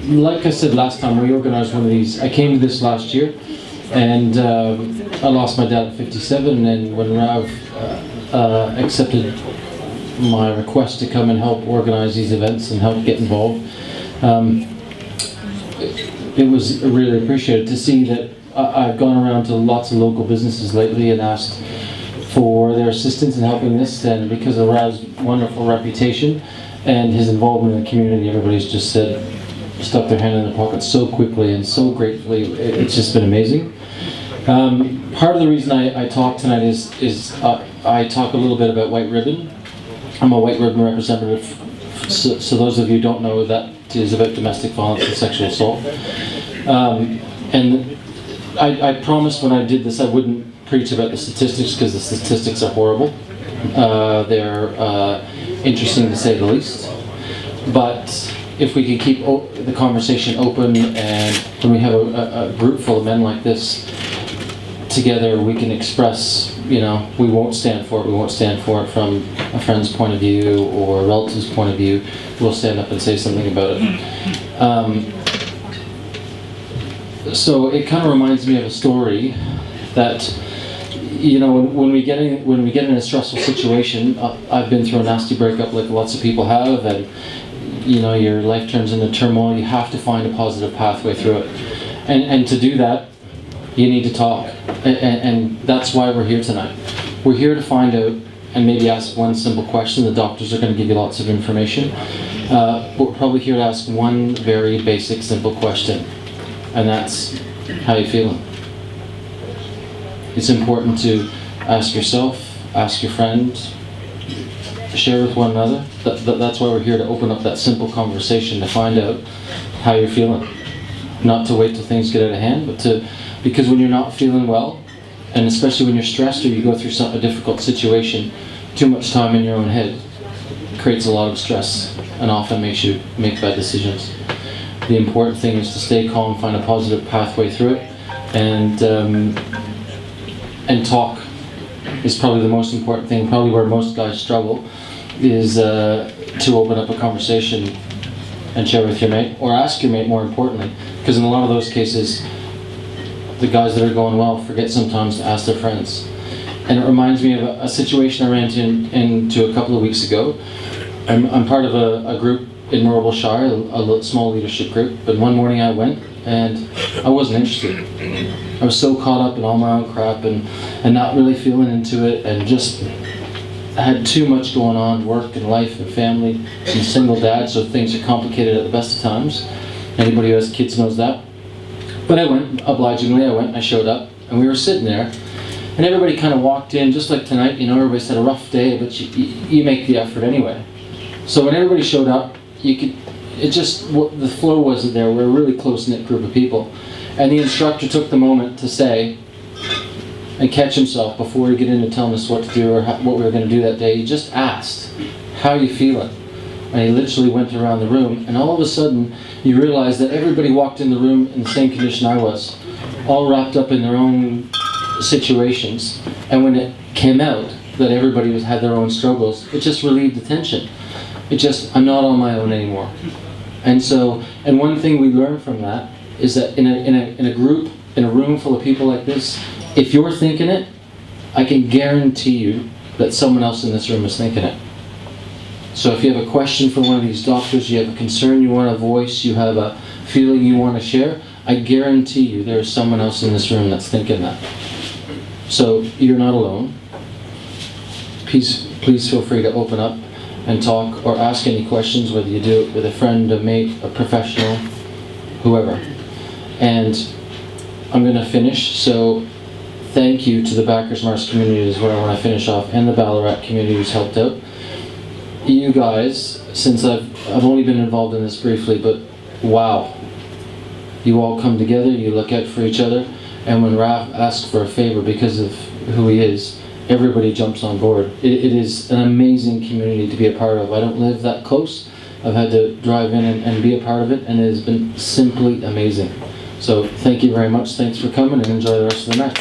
Like I said last time, we organized one of these. I came to this last year, and I lost my dad at 57, and when Rav accepted my request to come and help organize these events and help get involved, it was really appreciated to see that. I've gone around to lots of local businesses lately and asked for their assistance in helping this, and because of Rav's wonderful reputation and his involvement in the community, everybody's just said, stuck their hand in their pocket so quickly and so gratefully. It's just been amazing. Part of the reason I talk tonight is I talk a little bit about White Ribbon. I'm a White Ribbon representative, so those of you who don't know, that is about domestic violence and sexual assault. And I promised when I did this I wouldn't preach about the statistics, because the statistics are horrible. They're interesting to say the least. But if we can keep the conversation open, and when we have a group full of men like this together, we can express, we won't stand for it. We won't stand for it from a friend's point of view or a relative's point of view. We'll stand up and say something about it. So it kind of reminds me of a story that, when we get in a stressful situation, I've been through a nasty breakup like lots of people have, and your life turns into turmoil. You have to find a positive pathway through it, and to do that, you need to talk, and that's why we're here tonight. We're here to find out and maybe ask one simple question. The doctors are going to give you lots of information, but we're probably here to ask one very basic, simple question. And that's, how you feeling? It's important to ask yourself, ask your friends, share with one another. That's why we're here, to open up that simple conversation, to find out how you're feeling. Not to wait till things get out of hand, but because when you're not feeling well, and especially when you're stressed or you go through a difficult situation, too much time in your own head creates a lot of stress and often makes you make bad decisions. The important thing is to stay calm, find a positive pathway through it, and talk is probably the most important thing. Probably where most guys struggle is to open up a conversation and share with your mate, or ask your mate more importantly, because in a lot of those cases, the guys that are going well forget sometimes to ask their friends. And it reminds me of a situation I ran into a couple of weeks ago. I'm part of a group in Morrible Shire, a small leadership group, but one morning I went and I wasn't interested. I was so caught up in all my own crap and not really feeling into it, and just had too much going on, work and life and family. I'm a single dad, so things are complicated at the best of times. Anybody who has kids knows that. But I went, obligingly, I showed up, and we were sitting there, and everybody kind of walked in, just like tonight, everybody's had a rough day, but you make the effort anyway. So when everybody showed up, the flow wasn't there. We're a really close-knit group of people. And the instructor took the moment to say, and catch himself before he get into telling us what to do or what we were going to do that day. He just asked, how are you feeling? And he literally went around the room, and all of a sudden, you realize that everybody walked in the room in the same condition I was, all wrapped up in their own situations. And when it came out that everybody had their own struggles, it just relieved the tension. I'm not on my own anymore. And one thing we learned from that is that in a group, in a room full of people like this, if you're thinking it, I can guarantee you that someone else in this room is thinking it. So if you have a question for one of these doctors, you have a concern you want to voice, you have a feeling you want to share, I guarantee you there is someone else in this room that's thinking that. So you're not alone. Please feel free to open up and talk, or ask any questions, whether you do it with a friend, a mate, a professional, whoever. And I'm going to finish, so thank you to the Backers Mars community is where I want to finish off, and the Ballarat community who's helped out. You guys, since I've only been involved in this briefly, but wow. You all come together, you look out for each other, and when Raph asks for a favor because of who he is, everybody jumps on board. It is an amazing community to be a part of. I don't live that close. I've had to drive in and be a part of it, and it has been simply amazing. So thank you very much. Thanks for coming, and enjoy the rest of the night.